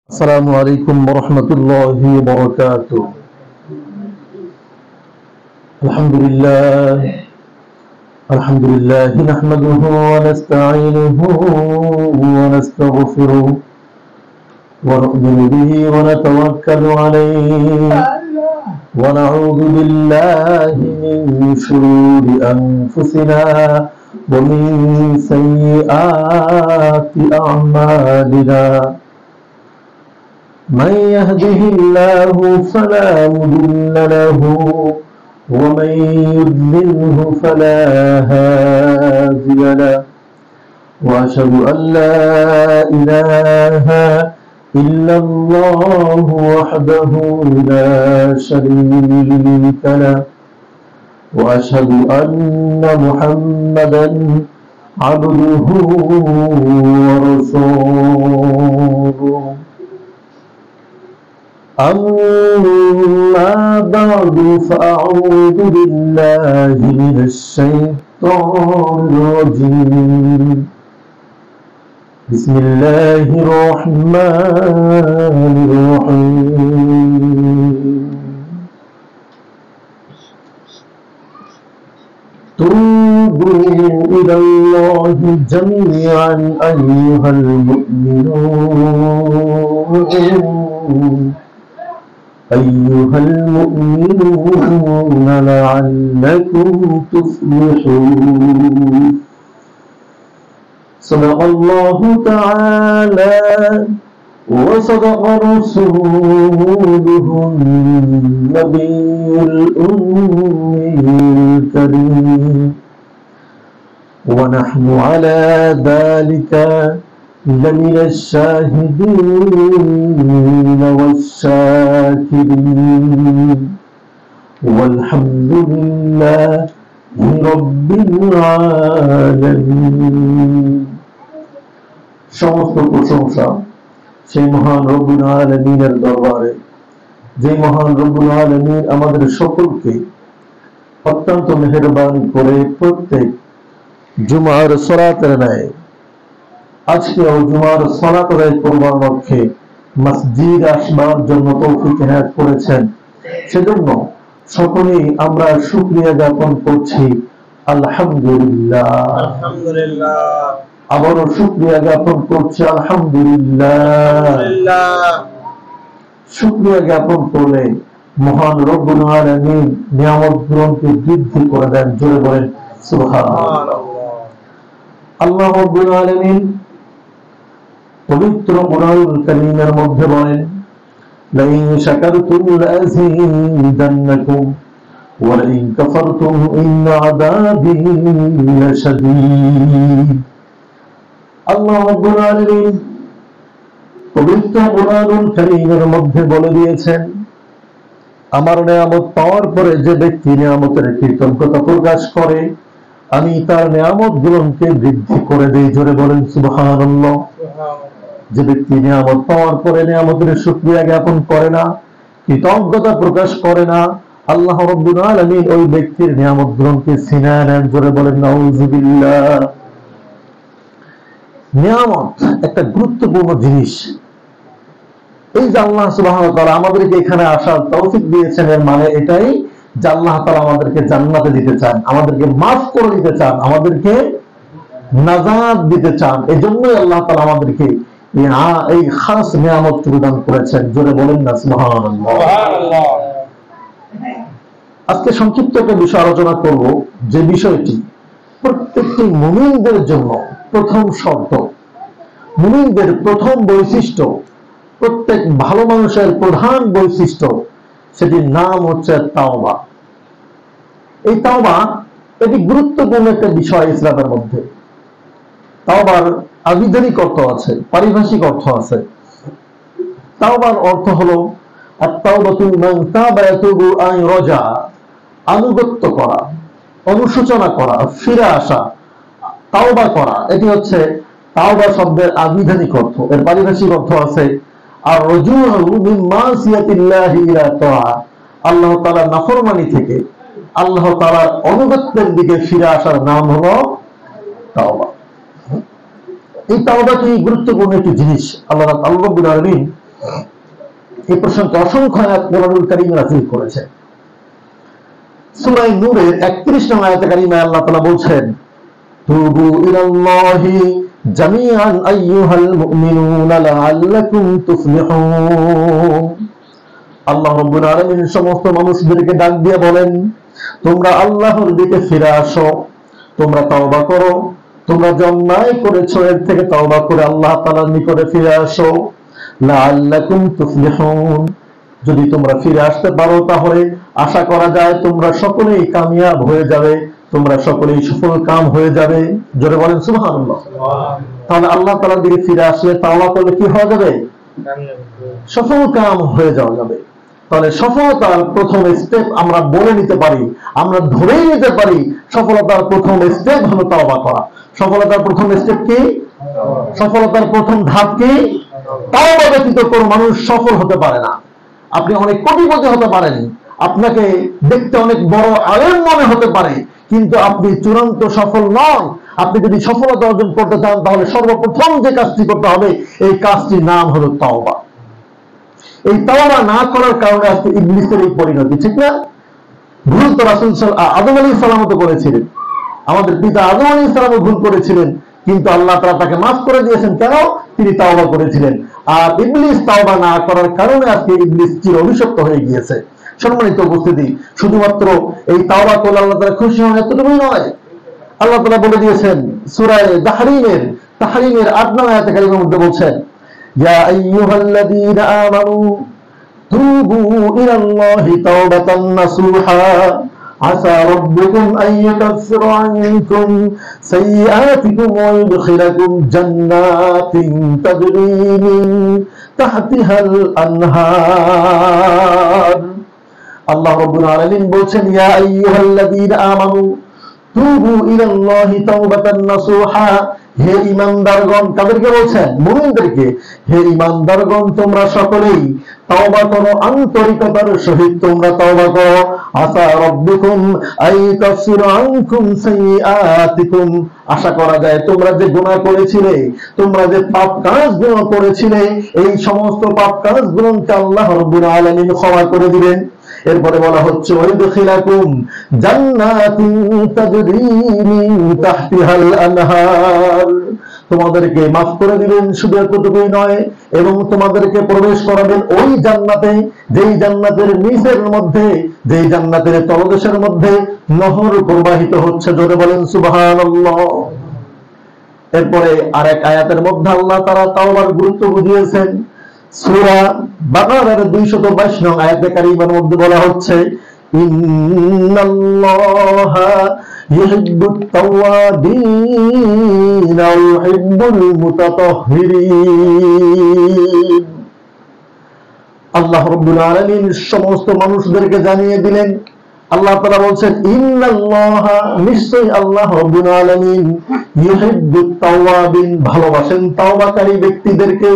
السلام عليكم ورحمة الله وبركاته. الحمد لله نحمده ونستعينه ونستغفره ونؤمن به ونتوكل عليه ونعوذ بالله من شرور أنفسنا ومن سيئات أعمالنا. من يهده الله فلا مضل له ومن يضلله فلا هادي له وأشهد أن لا إله إلا الله وحده لا شريك له وأشهد أن محمدا عبده ورسوله. أما بعد فأعوذ بالله من الشيطان الرجيم. بسم الله الرحمن الرحيم. توبوا إلى الله جميعا أيها المؤمنون لعلكم تفلحون. صدق الله تعالى وصدق رسوله النبي الأمي الكريم ونحن على ذلك لمن الشاهدين والشاكرين والحمد لله رب العالمين. সমস্ত প্রশংসা সেই মহান রব্বুল আলামিনের দরবারে, যে মহান রব্বুল আলামিন আমাদের সকলকে অত্যন্ত মেহেরবানি করে প্রত্যেক জুমার সালাতের ন্যায় আজকেও জুমার সালাত আদায় করবার লক্ষ্যে মসজিদ আসবার জন্য তৌফিক এনায়েত করেছেন। সেজন্য সকলেই আমরা শুকরিয়া জ্ঞাপন করছি আলহামদুলিল্লাহ। আবারও শুকরিয়া জ্ঞাপন করছি আলহামদুলিল্লাহ। শুকরিয়া জ্ঞাপন করলে মহান রব্বুল আলামিন নিয়ামতগুলোকে বৃদ্ধি করে দেন। জোরে বলেন সুবহানাল্লাহ। আল্লাহ রব্বুল আলামিন পবিত্র কুরআনুল কারীমের মধ্যে বলেন, লাইন শাকারতুম লাযীদান্নাকুম ওয়া লাইন কাফারতুম ইন্না আযাবী লাশাদীদ। আল্লাহ রাব্বুল আলামিন পবিত্র কুরআনুল কারীমের মধ্যে বলে দিয়েছেন, আমার নিয়ামত পাওয়ার পরে যে ব্যক্তি নিয়ামতের কৃতজ্ঞতা প্রকাশ করে আমি তার নিয়ামতগুলোকে বৃদ্ধি করে দেই। জোরে বলেন সুবহানাল্লাহ। যে ব্যক্তি নিয়ামত পাওয়ার পরে নিয়ামতের শুকরিয়া জ্ঞাপন করে না, কৃতজ্ঞতা প্রকাশ করে না, আল্লাহ রাব্বুল আলামিন ওই ব্যক্তির নিয়ামতগুলোকে ছিনিয়ে নেন। জোরে বলেন নাউযুবিল্লাহ। নিয়ামত একটা গুরুত্বপূর্ণ জিনিস। এই যে আল্লাহ সুবহানাহু ওয়া তাআলা আমাদেরকে এখানে আসার তৌফিক দিয়েছেন, এর মানে এটাই যে আল্লাহ তাআলা আমাদেরকে জান্নাতে দিতে চান, আমাদেরকে মাফ করে দিতে চান, আমাদেরকে নাজাত দিতে চান। এজন্যই আল্লাহ তাআলা আমাদেরকে এই খাস নিয়ামত প্রদান করেছেন। জোরে বলেন না সুবহানাল্লাহ। আজকে সংক্ষিপ্ত একটা বিষয় আলোচনা করব, যে বিষয়টি প্রত্যেকটি মুমিনদের জন্য প্রথম শর্ত, মুমিনদের প্রথম বৈশিষ্ট্য, প্রত্যেক ভালো মানুষের প্রধান বৈশিষ্ট্য, সেটির নাম হচ্ছে তাওবা। এই তাওবা এটি গুরুত্বপূর্ণ একটা বিষয় ইসলামের মধ্যে। তাওবার আবিধানিক অর্থ আছে, পারিভাষিক অর্থ আছে। তাওবার অর্থ হলো আত-তাওবাতু মান তাবা ইয়াতুবু আন রাজা, আনুগত্য করা, অনুশোচনা করা, ফিরে আসা, তাওবা করা। এটি হচ্ছে তাওবা শব্দের আবিধানিক অর্থ। এর পারিভাষিক অর্থ আছে আর রুজুউ মিন মাসিয়াতিল্লাহি ইলা তাআ, আল্লাহ তাআলার নাফরমানি থেকে আল্লাহ তাআলার অনুগত্যের দিকে ফিরে আসার নাম হলো তাওবা। এই তাওবা কি গুরুত্বপূর্ণ একটি জিনিস। আল্লাহ রাব্বুল আলামিন এই প্রসঙ্গে অসংখ্য আয়াত কোরআনুল কারীমে নাযিল করেছে। সূরা নূরের 31 নং আয়াতে কারীমে আল্লাহ তাআলা বলছেন, তুবু ইলাল্লাহি জামিআন আইয়ুহাল মুমিনুনা লাআল্লাকুম তুফলিহুন। আল্লাহ রাব্বুল আলামিন সমস্ত মানুষদেরকে ডাক দিয়ে বলেন, তোমরা আল্লাহর দিকে ফিরে আসো, তোমরা তওবা করো, তোমরা যে অন্যায় করেছো এর থেকে তওবা করে আল্লাহ তাআলার নিকটে ফিরে আসো, লাআল্লাকুম তুফলিহুন। যদি তোমরা ফিরে আসতে পারো তাহলে আশা করা যায় তোমরা সকলেই কামিয়াব হয়ে যাবে, তোমরা সকলেই সফল কাম হয়ে যাবে। জোরে বলেন সুবহানাল্লাহ। তাহলে আল্লাহ তাআলার দিকে ফিরে আসলে তওবা করলে কি হয়ে যাবে? সফল কাম হয়ে যাওয়া যাবে। তাহলে সফলতার প্রথম স্টেপ আমরা বলে নিতে পারি, আমরা ধরেই নিতে পারি সফলতার প্রথম স্টেপ হলো তওবা করা। সফলতার প্রথম স্টেপ কি? সফলতার প্রথম ধাপ কি? তওবা ব্যতীত কোনো মানুষ সফল হতে পারে না। আপনি অনেক কোটিপতি হতে পারেন, আপনাকে দেখতে অনেক বড় আলেম মনে হতে পারে, কিন্তু আপনি চূড়ান্ত সফল নন। আপনি যদি সফলতা অর্জন করতে চান তাহলে সর্বপ্রথম যে কাজটি করতে হবে এই কাজটির নাম হলো তওবা। এই তওবা না করার কারণে আজকে ইবলিসের এই পরিণতি, ঠিক না? ভুল তো রাসূল আদম আলাইহিস সালামও তো করেছিলেন, আমাদের পিতা আদম আলাইহিস সালামও ভুল করেছিলেন, কিন্তু আল্লাহ তাআলা তাকে মাফ করে দিয়েছেন। কেন? তিনি তওবা করেছিলেন। আর ইবলিস তওবা না করার কারণে আজকে ইবলিস চির অভিশপ্ত হয়ে গিয়েছে। সম্মানিত উপস্থিতি, শুধুমাত্র এই তওবা করলে আল্লাহ তাআলা খুশি হন এতটুকুই নয়। আল্লাহ তাআলা বলে দিয়েছেন সূরা তাহরিমের 8 নং আয়াতে কারিমার মধ্যে বলছেন, ইয়া আইয়ুহাল্লাযীনা আমানু তুবু ইলাল্লাহি তাওবাতান নাসুহা আসা রাব্বুকুম আন ইউকাফিরা আনকুম সাইয়্যাতিকুম ওয়া ইউদখিলাকুম জান্নাতিন তাজরি মিন তাহতিহাল আনহার। আল্লাহ রাব্বুল আলামিন বলছেন, ইয়া আইয়ুহাল্লাযীনা আমানু তুবু ইলাল্লাহি তাওবাতান নাসুহা। হে ঈমানদারগণ, কাদেরকে বলছেন? মুমিনদেরকে। হে ঈমানদারগণ, তোমরা সকলেই তওবা করো, আন্তরিকতার সহিত তোমরা তওবা করো। আসা রাব্বুকুম আইয়ুকাফিরা আনকুম সাইয়্যাতিকুম। আশা করা যায় তোমরা যে গুনাহ করেছিলে, তোমরা যে পাপ কাজগুলো করেছিলে, এই সমস্ত পাপ কাজগুলোকে আল্লাহ রাব্বুল আলামিন ক্ষমা করে দিবেন। এরপরে বলা হচ্ছে ওয়াইদখিলাকুম জান্নাতিন তাজরি মিন তাহতিহাল আনহার। তোমাদেরকে মাফ করে দিবেন, শুধু এতটুকুই নয়, এবং তোমাদেরকে প্রবেশ করাবেন ওই জান্নাতে যেই জান্নাতের নিচের মধ্যে, যেই জান্নাতের তলদেশের মধ্যে নহর প্রবাহিত হচ্ছে। জোরে বলেন সুবহানাল্লাহ। এরপরে আরেক আয়াতের মধ্যে আল্লাহ তাআলা তাওবার গুরুত্ব বুঝিয়েছেন। সূরা বাকারার 222 নং আয়াতে কারিমার মধ্যে বলা হচ্ছে, ইন্নাল্লাহা ইউহিব্বুত তাওয়াবিন ওয়া ইউহিব্বুল মুতাতাহহিরিন। আল্লাহ রাব্বুল আলামিন সমস্ত মানুষদেরকে জানিয়ে দিলেন, আল্লাহ তাআলা বলছেন, ইন্নাল্লাহা, নিশ্চয়ই আল্লাহ রাব্বুল আলামিন ইউহিব্বুত তাওয়াবিন, ভালোবাসেন তাওবাকারী ব্যক্তিদেরকে।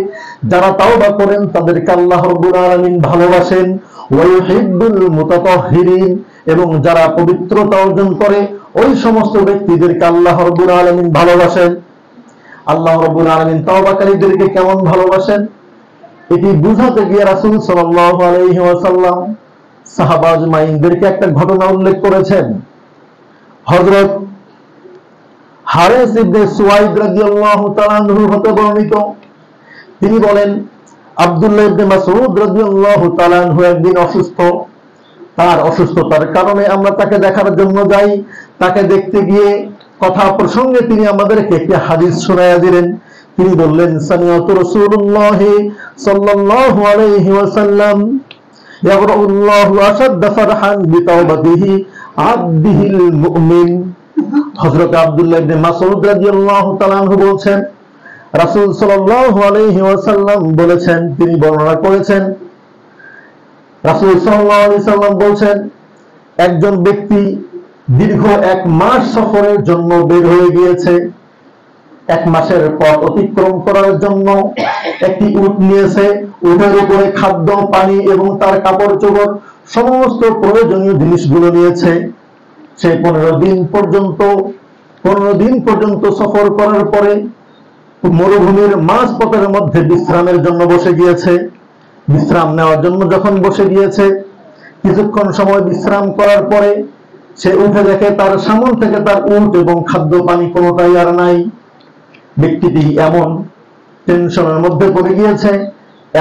যারা তাওবা করেন তাদেরকে আল্লাহ রাব্বুল আলামিন ভালোবাসেন। ওয়া ইউহিব্বুল মুতাতাহহিরিন, এবং যারা পবিত্রতা অর্জন করে ওই সমস্ত ব্যক্তিদেরকে আল্লাহ রাব্বুল আলামিন ভালোবাসেন। আল্লাহ রাব্বুল আলামিন তাওবাকারীদেরকে কেমন ভালোবাসেন এটি বুঝাতে গিয়ে রাসূল সাল্লাল্লাহু আলাইহি ওয়াসাল্লাম সাহাবা আজমাইনদেরকে একটা ঘটনা উল্লেখ করেছেন। হযরত হারিস ইবনে সুয়াইদ রাদিয়াল্লাহু তাআলা আনহু হতে বর্ণিত, তিনি বলেন, আব্দুল্লাহ ইবনে মাসউদ রাদিয়াল্লাহু তাআলা আনহু একদিন অসুস্থ। তার অসুস্থতার কারণে আমরা তাকে দেখার জন্য যাই। তাকে দেখতে গিয়ে কথা প্রসঙ্গে তিনি আমাদেরকে একটি হাদিস শোনায়া দিলেন। তিনি বললেন, সামিআতু রাসূলুল্লাহ সাল্লাল্লাহু আলাইহি ওয়াসাল্লাম ইয়াবরাউল্লাহু আশাদ্দা ফারহান বিতাওবাতিহি আবদিহিল মুমিন। হযরত আব্দুল্লাহ ইবনে মাসউদ রাদিয়াল্লাহু তাআলা আনহু বলছেন, রাসূল সাল্লাল্লাহু আলাইহি ওয়াসাল্লাম বলেছেন, তিনি বর্ণনা করেছেন, রাসূল সাল্লাল্লাহু আলাইহি ওয়াসাল্লাম বলছেন, একজন ব্যক্তি দীর্ঘ 1 মাস সফরের জন্য বের হয়ে গিয়েছে। 1 মাসের পথ অতিক্রম করার জন্য একটি উট নিয়েছে। উটের উপরে খাদ্য, পানি এবং তার কাপড় চোপড় সমস্ত প্রয়োজনীয় জিনিসগুলো নিয়েছে। সে 15 দিন পর্যন্ত সফর করার পরে মরুভূমির মাঝপথের মধ্যে বিশ্রামের জন্য বসে গিয়েছে। বিশ্রাম নেওয়ার জন্য যখন বসে গিয়েছে, কিছুক্ষণ সময় বিশ্রাম করার পরে সে উঠে দেখে তার সামনে থেকে তার উট এবং খাদ্য পানি কোনোটাই আর নাই। ব্যক্তিটি এমন টেনশনের মধ্যে পড়ে গিয়েছে,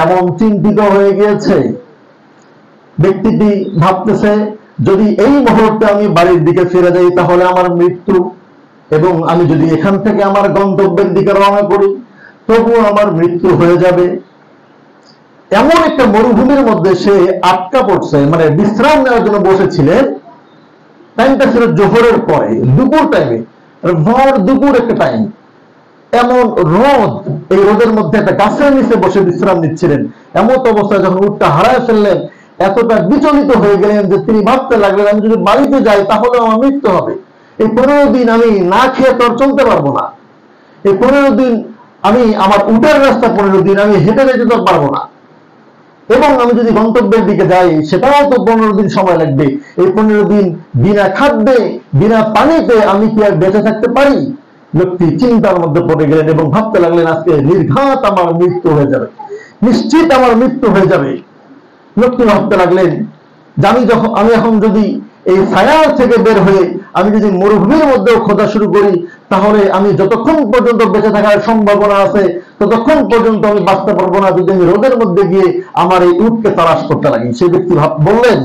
এমন চিন্তিত হয়ে গিয়েছে, ব্যক্তিটি ভাবতেছে যদি এই মুহূর্তে আমি বাড়ির দিকে ফিরে যাই তাহলে আমার মৃত্যু, এবং আমি যদি এখান থেকে আমার গন্তব্যের দিকে রওনা করি তবুও আমার মৃত্যু হয়ে যাবে। এমন একটা মরুভূমির মধ্যে সে আটকা পড়ছে, মানে বিশ্রাম নেওয়ার জন্য বসেছিলেন। টাইমটা ছিল জোহরের পরে, দুপুর টাইমে, ভর দুপুর একটা টাইম। এমন রোদ, এই রোদের মধ্যে একটা গাছের নিচে বসে বিশ্রাম নিচ্ছিলেন। এমন অবস্থায় যখন উটটা হারায় ফেললেন, এতটা বিচলিত হয়ে গেলেন যে তিনি ভাবতে লাগলেন আমি যদি বাড়িতে যাই তাহলে আমার মৃত্যু হবে। এই 15 দিন আমি না খেয়ে তো চলতে পারবো না। এই 15 দিন আমি আমার উটের রাস্তা 15 দিন আমি হেঁটে যেতে তো পারবো না, এবং আমি যদি গন্তব্যের দিকে যাই সেটাও তো 15 দিন সময় লাগবে। এই 15 দিন বিনা খাদ্যে বিনা পানিতে আমি কি আর বেঁচে থাকতে পারি? লোকটি চিন্তার মধ্যে পড়ে গেলেন এবং ভাবতে লাগলেন আজকে নির্ঘাত আমার মৃত্যু হয়ে যাবে, নিশ্চিত আমার মৃত্যু হয়ে যাবে। লোকটি ভাবতে লাগলেন যে আমি এখন যদি এই ছায়া থেকে বের হয়ে আমি যদি মরুভূমির মধ্যেও খোঁজা শুরু করি তাহলে আমি যতক্ষণ পর্যন্ত বেঁচে থাকার সম্ভাবনা আছে ততক্ষণ পর্যন্ত আমি বাঁচতে পারবো না যদি আমি রোদের মধ্যে গিয়ে আমার এই উটকে তালাশ করতে লাগি। সেই ব্যক্তি বললেন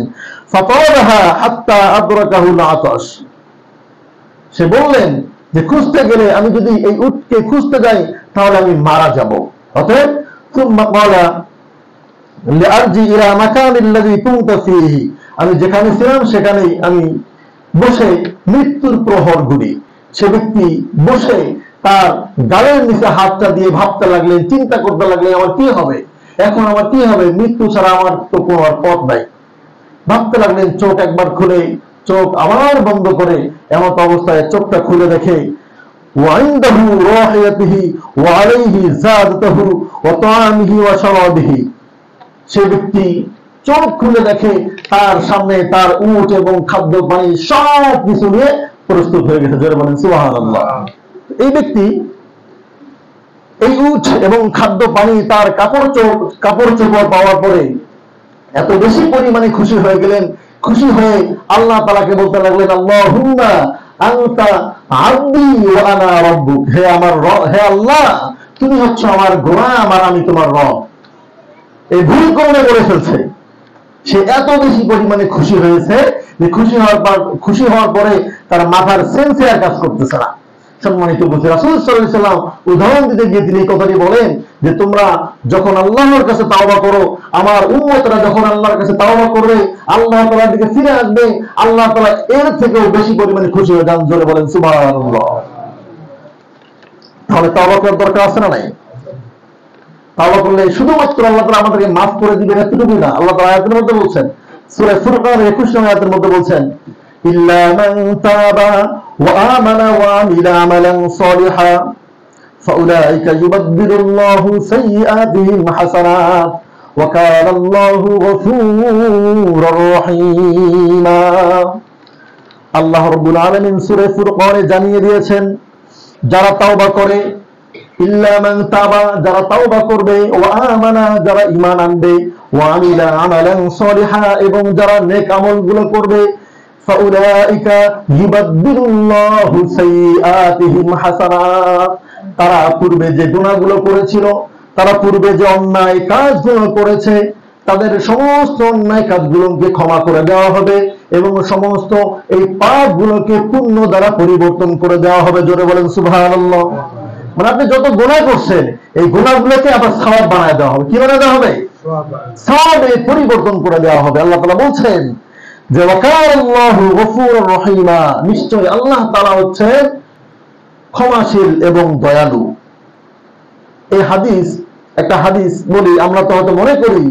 সে বললেন যে খুঁজতে গেলে আমি যদি এই উটকে খুঁজতে যাই তাহলে আমি মারা যাব। অতএব আমি যেখানে ছিলাম সেখানেই আমি বসে মৃত্যুর প্রহর ঘুরি। সে ব্যক্তি বসে তার গালের নিচে হাতটা দিয়ে ভাবতে লাগলেন, চিন্তা করতে লাগলেন আমার কি হবে, এখন আমার কি হবে, মৃত্যু ছাড়া আমার তো কোনো আর পথ নাই। ভাবতে লাগলেন, চোখ একবার খুলে চোখ আবার বন্ধ করে এমত অবস্থায় চোখটা খুলে দেখে ওয়াইন্দাহু রাহিয়াতিহি ওয়া আলাইহি যাদাতুহু ওয়া তাআমিহি ওয়া শারাবিহি। সে ব্যক্তি চোখ খুলে দেখে তার সামনে তার উট এবং খাদ্য পানি সব কিছু নিয়ে প্রস্তুত হয়ে গেছে। জোরে বলেন সুবহানাল্লাহ। এই ব্যক্তি এই উট এবং খাদ্য পানি তার কাপড় চোপড় পাওয়ার পরে এত বেশি পরিমাণে খুশি হয়ে গেলেন, খুশি হয়ে আল্লাহ তাআলাকে বলতে লাগলেন আল্লাহুম্মা আনতা আবদি ওয়া আনা রাব্বুক। হে আমার রব, হে আল্লাহ তুমি হচ্ছে আমার গোলাম আর আমি তোমার রব। এই ভুল করে বলে ফেলছে। সে এত বেশি পরিমাণে খুশি হয়েছে যে খুশি হওয়ার পরে তার মাথার সেন্সে আর কাজ করতেছে না। সম্মানিত বুঝে রাসূল সাল্লাল্লাহু আলাইহি ওয়াসাল্লাম উদাহরণ দিতে গিয়ে তিনি এই কথাটি বলেন যে তোমরা যখন আল্লাহর কাছে তাওবা করো, আমার উম্মতরা যখন আল্লাহর কাছে তাওবা করবে, আল্লাহ তাআলার দিকে ফিরে আসবে, আল্লাহ তাআলা এর থেকেও বেশি পরিমাণে খুশি হয়ে যান। জোরে বলেন সুবহানাল্লাহ। তাহলে তাওবা করার দরকার আছে না নাই? তাওবা করলে শুধুমাত্র আল্লাহ তাআলা আমাদেরকে মাফ করে দিবেন এতটুকুই না। আল্লাহ তাআলা আয়াতের মধ্যে বলছেন, সূরা ফুরকানের 21 নং আয়াতের মধ্যে বলছেন ইল্লা মান তাবা ওয়া আমানা ওয়া আমিলা আমালান সালিহা ফাউলাইকা ইউবাদদিলুল্লাহু সাইয়্যাতিহিম হাসানাত ওয়া কানা আল্লাহু গফুরুর রহিমা। আল্লাহ রাব্বুল আলামিন সূরা ফুরকানে জানিয়ে দিয়েছেন যারা তাওবা করে, ইল্লা মান তাবা যারা তাওবা করবে, ওয়া আমানা যারা ঈমান আনবে, ওয়া আমিলা আমালান সালিহা এবং যারা নেক আমলগুলো করবে, ফাউলাইকা ইউবাদদিলুল্লাহু সাইয়্যাতিহিম হাসানাত। তারা পূর্বে যে গুনাহগুলো করেছিল, তারা পূর্বে যে অন্যায় কাজগুলো করেছে তাদের সমস্ত অন্যায় কাজগুলোকে ক্ষমা করে দেওয়া হবে এবং সমস্ত এই পাপগুলোকে পুণ্য দ্বারা পরিবর্তন করে দেওয়া হবে। জোরে বলেন সুবহানাল্লাহ। মানে আপনি যত গুনাহ করছেন এই গুনাহগুলোকে আবার সওয়াব বানায় দেওয়া হবে। কি বানায় দেওয়া হবে? সওয়াবে পরিবর্তন করে দেওয়া হবে। আল্লাহ তাআলা বলছেন যে ওয়া কানা আল্লাহু গফুরুর রহিমা, নিশ্চয় আল্লাহ তাআলা হচ্ছেন ক্ষমাশীল এবং দয়ালু। এই হাদিস, একটা হাদিস বলি, আমরা তো হয়তো মনে করি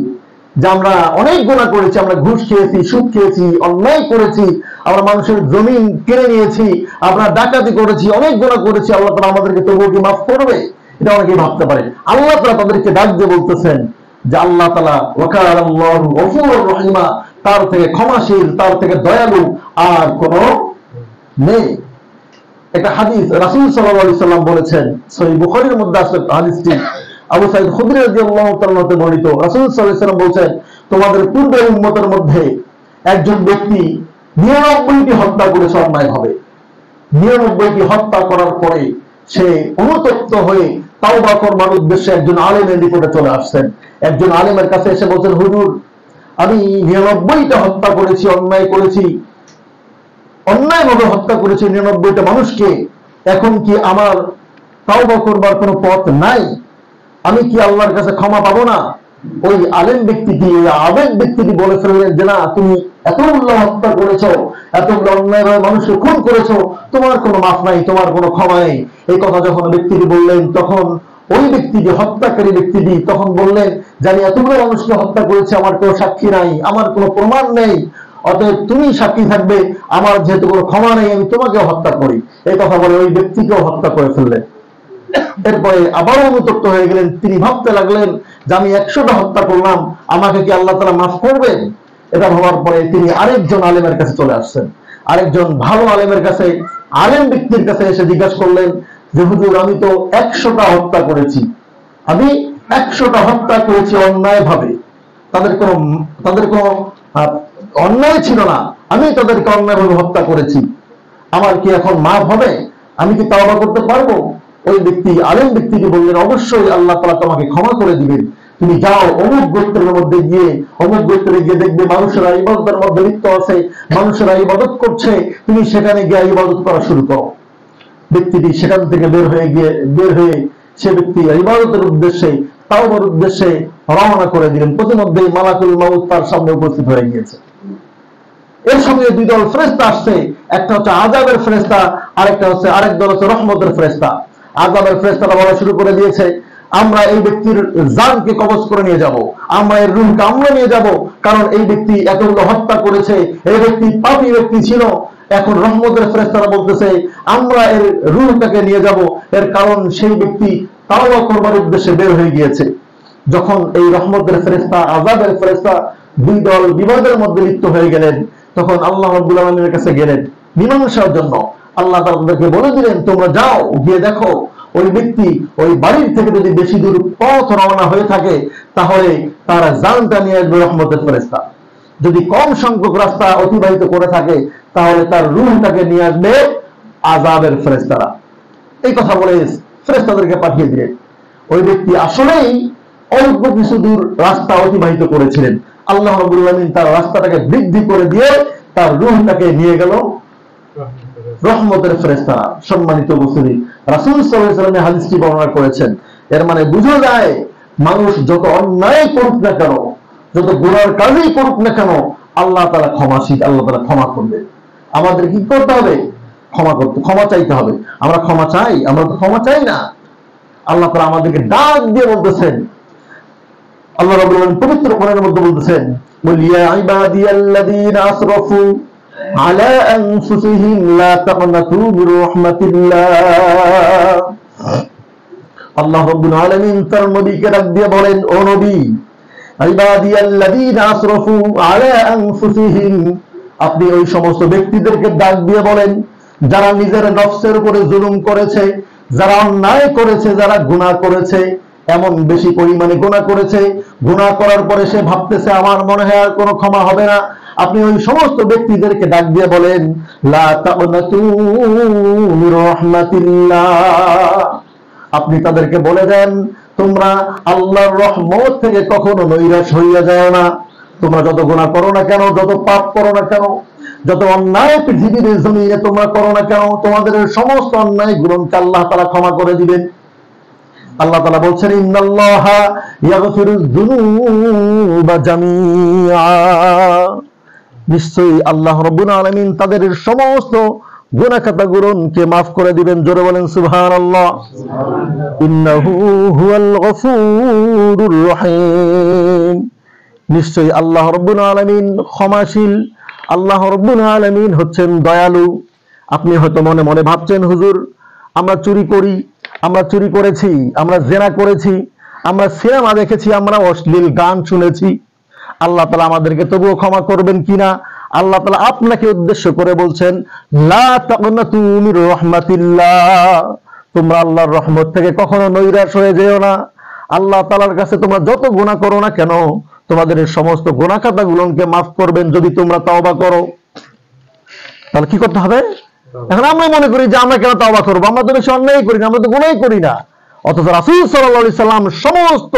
যে আমরা অনেক গুনাহ করেছি, আমরা ঘুষ খেয়েছি, সুদ খেয়েছি, অন্যায় করেছি, আমরা মানুষের জমিন কেড়ে নিয়েছি, আমরা ডাকাতি করেছি, অনেক গুনাহ করেছি, আল্লাহ তাআলা আমাদেরকে তবুও কি মাফ করবে? এটা অনেকেই ভাবতে পারে। আল্লাহ তাআলা তাদেরকে ডাক দিয়ে বলতেছেন যে আল্লাহ তাআলা ওয়া কানা আল্লাহু গফুরুর রহিমা, তার থেকে ক্ষমাশীল, তার থেকে দয়ালু আর কোন নেই। একটা হাদিস রাসূল সাল্লাল্লাহু আলাইহি সাল্লাম বলেছেন, সহিহ বুখারীর মধ্যে আছে হাদিসটি। আবু সাঈদ খুদরী রাদিয়াল্লাহু তাআলা হতে বর্ণিত, রাসূল সাল্লাল্লাহু আলাইহি ওয়াসাল্লাম বলেছেন, তোমাদের পূর্বের উম্মতের মধ্যে একজন ব্যক্তি 99টি হত্যা করেছে অন্যায়ভাবে। 99টি হত্যা করার পরে সে অনুতপ্ত হয়ে তাওবা করবার উদ্দেশ্যে একজন আলেমের নিকটে চলে আসছেন। একজন আলেমের কাছে এসে বলছেন, হুজুর, আমি 99টা হত্যা করেছি, অন্যায় করেছি, অন্যায়ভাবে হত্যা করেছি 99টা মানুষকে। এখন কি আমার তাওবা করবার কোনো পথ নাই? আমি কি আল্লাহর কাছে ক্ষমা পাবো না? ওই আলেম ব্যক্তিটি, ওই আবেগ ব্যক্তিটি বলে ফেললেন যে, না, তুমি এতগুলো হত্যা করেছো, এতগুলো অন্যায়ভাবে মানুষকে খুন করেছো, তোমার কোনো মাফ নাই, তোমার কোনো ক্ষমা নেই। এই কথা যখন ব্যক্তিটি বললেন, তখন ওই ব্যক্তিটি, হত্যাকারী ব্যক্তিটি তখন বললেন, জানি এতগুলো মানুষকে হত্যা করেছে, আমার কোনো সাক্ষী নাই, আমার কোনো প্রমাণ নেই, অতএব তুমি সাক্ষী থাকবে, আমার যেহেতু কোনো ক্ষমা নেই, আমি তোমাকেও হত্যা করি। এই কথা বলে ওই ব্যক্তিকেও হত্যা করে ফেললেন। এরপরে আবারও অনুতপ্ত হয়ে গেলেন। তিনি ভাবতে লাগলেন যে, আমি 100টা হত্যা করলাম, আমাকে কি আল্লাহ তাআলা মাফ করবেন? এটা ভাবার পরে তিনি আরেকজন আলেমের কাছে চলে আসছেন। আরেকজন ভালো আলেমের কাছে, আলেম ব্যক্তির কাছে এসে জিজ্ঞাসা করলেন যে, হুজুর, আমি তো 100টা হত্যা করেছি, আমি 100টা হত্যা করেছি অন্যায় ভাবে, তাদের কোনো অন্যায় ছিল না, আমি তাদেরকে অন্যায়ভাবে হত্যা করেছি, আমার কি এখন মাফ হবে? আমি কি তাওবা করতে পারবো? ওই ব্যক্তি, আলেম ব্যক্তিকে বললেন, অবশ্যই আল্লাহ তাআলা তোমাকে ক্ষমা করে দিবেন। তুমি যাও অমুক গোত্রের মধ্যে গিয়ে, অমুক গোত্রে গিয়ে দেখবে মানুষেরা ইবাদতের মধ্যে লিপ্ত আছে, মানুষেরা ইবাদত করছে, তুমি সেখানে গিয়ে ইবাদত করা শুরু করো। ব্যক্তিটি সেখান থেকে বের হয়ে সে ব্যক্তি ইবাদতের উদ্দেশ্যে, তাওবার উদ্দেশ্যে রওনা করে দিলেন। প্রতিমধ্যেই মালাকুল মাউত তার সামনে উপস্থিত হয়ে গিয়েছে। এর সঙ্গে দুই দল ফেরেশতা আসছে, একটা হচ্ছে আযাবের ফেরেশতা, আরেক দল হচ্ছে রহমতের ফেরেশতা। আযাবের ফেরেশতারা বলা শুরু করে দিয়েছে, আমরা এই ব্যক্তির জানকে কবজ করে নিয়ে যাব, আমরা এর রূহকে আমরা নিয়ে যাব, কারণ এই ব্যক্তি এতগুলো হত্যা করেছে, এই ব্যক্তি পাপী ব্যক্তি ছিল। এখন রহমতের ফেরেশতারা বলতেছে, আমরা এর রূহটাকে নিয়ে যাব, এর কারণ সেই ব্যক্তি তাওবা করবার উদ্দেশ্যে বের হয়ে গিয়েছে। যখন এই রহমতের ফেরেশতা, আযাবের ফেরেশতা দুই দল বিবাদের মধ্যে লিপ্ত হয়ে গেলেন, তখন আল্লাহ রাব্বুল আলামিনের কাছে গেলেন মীমাংসার জন্য। আল্লাহ তাদেরকে বলে দিলেন, তোমরা যাও, গিয়ে দেখো ওই ব্যক্তি ওই বাড়ির থেকে যদি বেশি দূর পথ রওনা হয়ে থাকে, তাহলে তার জানটা নিয়ে আসবে রহমতের ফেরেশতা। যদি কম সংখ্যক রাস্তা অতিবাহিত করে থাকে, তাহলে তার রূহটাকে নিয়ে আসবে আযাবের ফেরেশতারা। এই কথা বলে ফেরেশতাদেরকে পাঠিয়ে দিলেন। ওই ব্যক্তি আসলেই অল্প কিছু দূর রাস্তা অতিবাহিত করেছিলেন। আল্লাহ রাব্বুল আলামিন তার রাস্তাটাকে বৃদ্ধি করে দিয়ে তার রূহটাকে নিয়ে গেল রহমতের ফেরেশতারা। সম্মানিত উপস্থিতি, রাসূল সাল্লাল্লাহু আলাইহি ওয়াসাল্লাম হাদিসটি বর্ণনা করেছেন। এর মানে বোঝা যায়, মানুষ যত অন্যায় করুক না কেন, যত গুনার কাজই করুক না কেন, আল্লাহ তাআলা ক্ষমাশীল, আল্লাহ তাআলা ক্ষমা করবে। আমাদের কি করতে হবে? ক্ষমা চাইতে হবে। আমরা ক্ষমা চাই? আমরা তো ক্ষমা চাই না। আল্লাহ তাআলা আমাদেরকে ডাক দিয়ে বলতেছেন, আল্লাহ রাব্বুল আলামিন পবিত্র কোরআনের মধ্যে বলতেছেন, ওয়াল ইয়া ইবাদিয়াল্লাযীনা আসরাফু আলা আনফুসিহিম লা তাকনাতু মির রাহমাতিল্লাহ। আল্লাহ রাব্বুল আলামিন তার নবীকে ডাক দিয়ে বলেন, ও নবী, ইবাদিয়াল্লাযীনা আসরাফু আলা আনফুসিহিম, আপনি ওই সমস্ত ব্যক্তিদেরকে ডাক দিয়ে বলেন যারা নিজের নফসের উপরে জুলুম করেছে, যারা অন্যায় করেছে, যারা গুনাহ করেছে, এমন বেশি পরিমাণে গুনাহ করেছে, গুনাহ করার পরে সে ভাবতেছে আমার মনে হয় আর কোনো ক্ষমা হবে না। আপনি ওই সমস্ত ব্যক্তিদেরকে ডাক দিয়ে বলেন, লা তাকনাতু মির রাহমাতিল্লাহ, আপনি তাদেরকে বলে দেন, তোমরা আল্লাহর রহমত থেকে কখনো নৈরাশ হইয়া যায় না। তোমরা যত গুনাহ করো না কেন, যত পাপ করো না কেন, যত অন্যায় পৃথিবীর জমিনে তোমরা করো না কেন, তোমাদের সমস্ত অন্যায় গুণকে আল্লাহ তাআলা ক্ষমা করে দিবেন। আল্লাহ তাআলা বলছেন, ইন্নাল্লাহা ইয়াগফিরুয যুনুবা জামিআ, নিশ্চয়ই আল্লাহ রাব্বুল আলামিন তাদের সমস্ত গুনাহ খাতাগুলোকে maaf করে দিবেন। জোরে বলেন সুবহানাল্লাহ। ইন্নাহু হুয়াল গফুরুর রহিম, নিশ্চয়ই আল্লাহ রাব্বুল আলামিন ক্ষমাশীল, আল্লাহ রাব্বুল আলামিন হচ্ছেন দয়ালু। আপনি হয়তো মনে মনে ভাবছেন, হুজুর, আমরা চুরি করি, আমরা চুরি করেছি, আমরা জেনা করেছি, আমরা সিনেমা দেখেছি, আমরা অশ্লীল গান শুনেছি, আল্লাহ তাআলা আমাদেরকে তবুও ক্ষমা করবেন কিনা? আল্লাহ তাআলা আপনাকে উদ্দেশ্য করে বলছেন, লা তাকনাতু মির রাহমাতিল্লাহ, তোমরা আল্লাহর রহমত থেকে কখনো নৈরাশ হয়ে যেও না। আল্লাহ তাআলার কাছে তোমরা যত গুনাহ করো না কেন, তোমাদের এই সমস্ত গুনাহ খাতাগুলোকে মাফ করবেন যদি তোমরা তাওবা করো। তাহলে কি করতে হবে? এখন আমরা মনে করি যে আমরা কেন তাওবা করবো, আমরা তো বেশি অন্যায় করি না, আমরা তো গুনাহই করি না। অথচ রাসূল সাল্লাল্লাহু আলাইহি সাল্লাম সমস্ত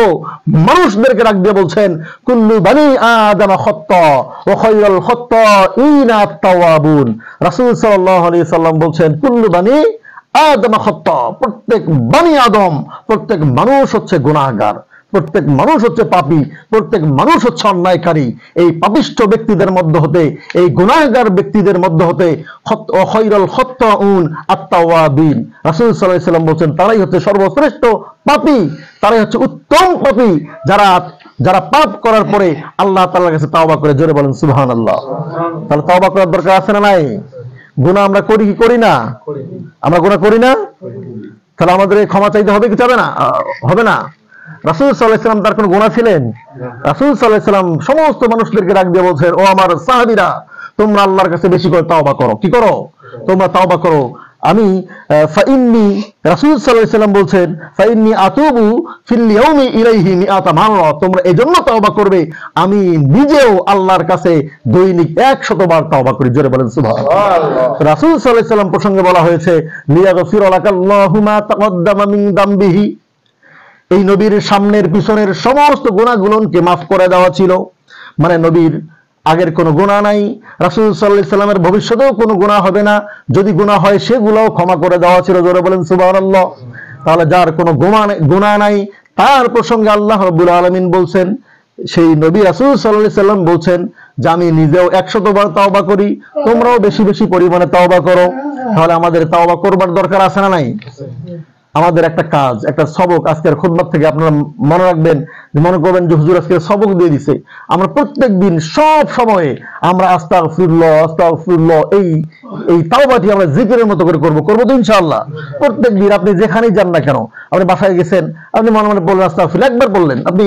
মানুষদেরকে ডাক দিয়ে বলছেন, কুল্লু বানি আদম খাত্তা ওয়া খায়রুল খাত্তাইনা আত-তাওয়াবুন। রাসূল সাল্লাল্লাহু আলাইহি সাল্লাম বলছেন, কুল্লু বানি আদম খাত্তা, প্রত্যেক বানি আদম, প্রত্যেক মানুষ হচ্ছে গুনাহগার, প্রত্যেক মানুষ হচ্ছে পাপী, প্রত্যেক মানুষ হচ্ছে অন্যায়কারী। এই পাপিষ্ঠ ব্যক্তিদের মধ্য হতে, এই গুনাহগার ব্যক্তিদের মধ্য হতে খায়রুল খাত্তাউন আত-তাওয়াবিন, রাসূল সাল্লাল্লাহু আলাইহি সাল্লাম বলেন তারাই হচ্ছে সর্বশ্রেষ্ঠ পাপী, তারাই হচ্ছে উত্তম পাপী, যারা পাপ করার পরে আল্লাহ তাআলার কাছে তাওবা করে। জোরে বলেন সুবহানাল্লাহ। তাহলে তাওবা করার দরকার আছে না নাই? গুনাহ আমরা করি কি করি না? আমরা গুনাহ করি না? তাহলে আমাদের ক্ষমা চাইতে হবে কি যাবে না? হবে না। রাসূল সাল্লাল্লাহু আলাইহি সাল্লাম তার কোনো গুনাহ ছিলেন? রাসূল সাল্লাল্লাহু আলাইহি সাল্লাম সমস্ত মানুষদেরকে ডাক দিয়ে বলছেন, ও আমার সাহাবীরা, তোমরা আল্লাহর কাছে বেশি করে তাওবা করো। কি করো? তোমরা তাওবা করো। আমি ফাইন্নি, রাসূল সাল্লাল্লাহু আলাইহি সাল্লাম বলছেন, ফাইন্নি আতুবু ফিল ইয়াউমি ইলাইহি মিআতা মাররা, তোমরা এজন্য তাওবা করবে আমি নিজেও আল্লাহর কাছে দৈনিক 100 বার তাওবা করি। জোরে বলেন সুবহানাল্লাহ। রাসূল সাল্লাল্লাহু আলাইহি সাল্লাম প্রসঙ্গে বলা হয়েছে, লিয়াগফিরা লাকাল্লাহু মা তাকদ্দামা মিন যামবিহি, এই নবীর সামনের পিছনের সমস্ত গুনাহগুলোকে মাফ করে দেওয়া ছিল। মানে নবীর আগের কোনো গুনাহ নাই, রাসূল সাল্লাল্লাহু আলাইহি সাল্লামের ভবিষ্যতেও কোনো গুনাহ হবে না, যদি গুনাহ হয় সেগুলোও ক্ষমা করে দেওয়া ছিল। জোরে বলেন সুবহানাল্লাহ। তাহলে যার কোনো গুনাহ নাই তার প্রসঙ্গে আল্লাহ রাব্বুল আলামিন বলছেন, সেই নবী রাসূল সাল্লাল্লাহু আলাইহি সাল্লাম বলছেন যে আমি নিজেও 100 বার তাওবা করি, তোমরাও বেশি বেশি পরিমাণে তাওবা করো। তাহলে আমাদের তাওবা করবার দরকার আছে না নাই? আমাদের একটা কাজ, একটা সবক আজকের খুতবা থেকে আপনারা মনে রাখবেন, মনে করবেন যে হুজুর আজকে সবক দিয়ে দিছে। আমরা প্রত্যেকদিন সব সময়ে আমরা আস্তাগফিরুল্লাহ আস্তাগফিরুল্লাহ এই তাওবাটি আমরা জিকিরের মতো করে করব তো ইনশাআল্লাহ। প্রত্যেকদিন আপনি যেখানেই যান না কেন, আপনি বাসায় গেছেন, আপনি মনে মনে বললেন আস্তাগফিরুল্লাহ, একবার বললেন, আপনি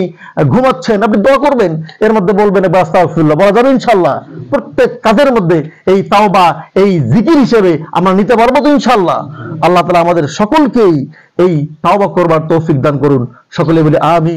ঘুমাচ্ছেন, আপনি দোয়া করবেন, এর মধ্যে বলবেন একবার আস্তাগফিরুল্লাহ, বলা যাবে ইনশাআল্লাহ। প্রত্যেক কাজের মধ্যে এই তাওবা এই জিকির হিসেবে আমরা নিতে পারবো তো ইনশাআল্লাহ। আল্লাহ তাআলা আমাদের সকলকেই এই তাওবা করবার তৌফিক দান করুন। সকলে বলি আমিন।